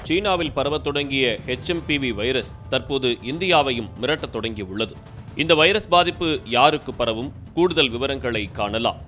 சீனாவில் பரவத் தொடங்கிய HMPV virus தற்போது இந்தியாவையும் மிரட்டத் தொடங்கியுள்ளது. இந்த வைரஸ் பாதிப்பு யாருக்கு பரவும்? கூடுதல் விவரங்களை காணலாம்.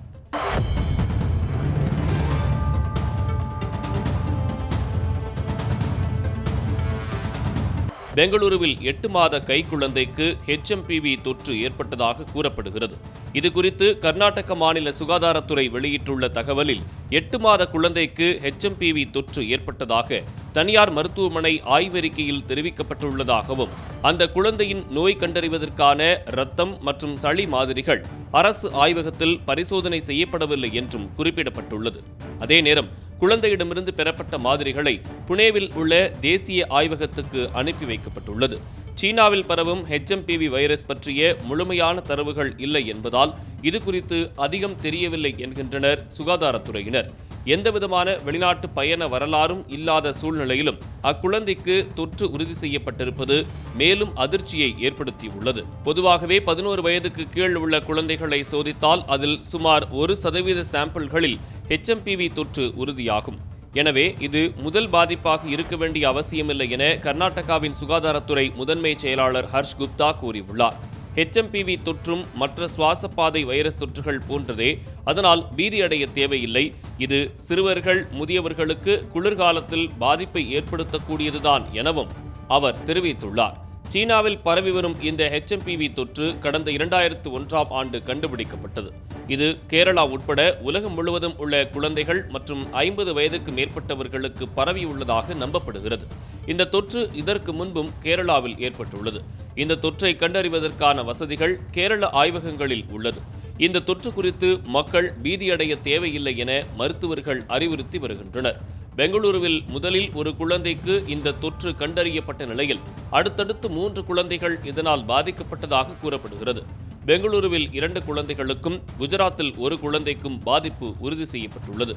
பெங்களூருவில் 8 மாத கைக்குழந்தைக்கு HMPV தொற்று ஏற்பட்டதாக கூறப்படுகிறது. இதுகுறித்து கர்நாடக மாநில சுகாதாரத்துறை வெளியிட்டுள்ள தகவலில் 8 மாத குழந்தைக்கு HMPV தொற்று ஏற்பட்டதாக தனியார் மருத்துவமனை ஆய்வறிக்கையில் தெரிவிக்கப்பட்டுள்ளதாகவும், அந்த குழந்தையின் நோய் கண்டறிவதற்கான இரத்தம் மற்றும் சளி மாதிரிகள் அரசு ஆய்வகத்தில் பரிசோதனை செய்யப்படவில்லை என்றும் குறிப்பிடப்பட்டுள்ளது. அதே நேரம் குழந்தையிடமிருந்து பெறப்பட்ட மாதிரிகளை புனேவில் உள்ள தேசிய ஆய்வகத்துக்கு அனுப்பி வைக்கப்பட்டுள்ளது. சீனாவில் பரவும் HMPV வைரஸ் பற்றிய முழுமையான தரவுகள் இல்லை என்பதால் இது குறித்து அதிகம் தெரியவில்லை என்கின்றனர் சுகாதாரத்துறையினர். எந்தவிதமான வெளிநாட்டு பயண வரலாறும் இல்லாத சூழ்நிலையிலும் அக்குழந்தைக்கு தொற்று உறுதி செய்யப்பட்டிருப்பது மேலும் அதிர்ச்சியை ஏற்படுத்தியுள்ளது. பொதுவாகவே 11 வயதுக்கு கீழ் உள்ள குழந்தைகளை சோதித்தால் அதில் சுமார் 1% சாம்பிள்களில் HMPV தொற்று உறுதியாகும். எனவே இது முதல் பாதிப்பாக இருக்க வேண்டிய அவசியமில்லை என கர்நாடகாவின் சுகாதாரத்துறை முதன்மை செயலாளர் ஹர்ஷ் குப்தா கூறியுள்ளார். HMPV தொற்றும் மற்ற சுவாசப்பாதை வைரஸ் தொற்றுகள் போன்றதே, அதனால் பீதியடைய தேவையில்லை. இது சிறுவர்கள், முதியவர்களுக்கு குளிர்காலத்தில் பாதிப்பை ஏற்படுத்தக்கூடியதுதான் எனவும் அவர் தெரிவித்துள்ளார். சீனாவில் பரவி வரும் இந்த HMPV தொற்று கடந்த 2001ஆம் ஆண்டு கண்டுபிடிக்கப்பட்டது. இது கேரளா உட்பட உலகம் முழுவதும் உள்ள குழந்தைகள் மற்றும் 50 வயதுக்கு மேற்பட்டவர்களுக்கு பரவியுள்ளதாக நம்பப்படுகிறது. இந்த தொற்று இதற்கு முன்பும் கேரளாவில் ஏற்பட்டுள்ளது. இந்த தொற்றை கண்டறிவதற்கான வசதிகள் கேரள ஆய்வகங்களில் உள்ளது. இந்த தொற்று குறித்து மக்கள் பீதியடைய தேவையில்லை என மருத்துவர்கள் அறிவுறுத்தி வருகின்றனர். பெங்களூருவில் முதலில் ஒரு குழந்தைக்கு இந்த தொற்று கண்டறியப்பட்ட நிலையில் அடுத்தடுத்து 3 குழந்தைகள் இதனால் பாதிக்கப்பட்டதாக கூறப்படுகிறது. பெங்களூருவில் 2 குழந்தைகளுக்கும் குஜராத்தில் 1 குழந்தைக்கும் பாதிப்பு உறுதி செய்யப்பட்டுள்ளது.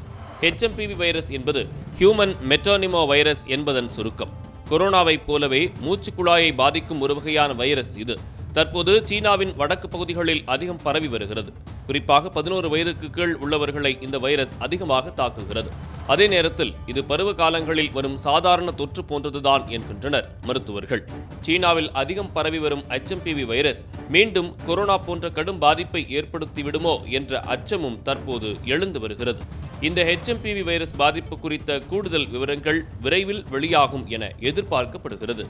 HMPV வைரஸ் என்பது ஹியூமன் மெட்டானிமோ வைரஸ் என்பதன் சுருக்கம். கொரோனாவைப் போலவே மூச்சுக்குழாயை பாதிக்கும் ஒரு வகையான வைரஸ் இது. தற்போது சீனாவின் வடக்கு பகுதிகளில் அதிகம் பரவி வருகிறது. குறிப்பாக 11 வயதுக்கு கீழ் உள்ளவர்களை இந்த வைரஸ் அதிகமாக தாக்குகிறது. அதே நேரத்தில் இது பருவ காலங்களில் வரும் சாதாரண தொற்று போன்றதுதான் என்கின்றனர் மருத்துவர்கள். சீனாவில் அதிகம் பரவி வரும் HMPV வைரஸ் மீண்டும் கொரோனா போன்ற கடும் பாதிப்பை ஏற்படுத்திவிடுமோ என்ற அச்சமும் தற்போது எழுந்து வருகிறது. இந்த HMPV வைரஸ் பாதிப்பு குறித்த கூடுதல் விவரங்கள் விரைவில் வெளியாகும் என எதிர்பார்க்கப்படுகிறது.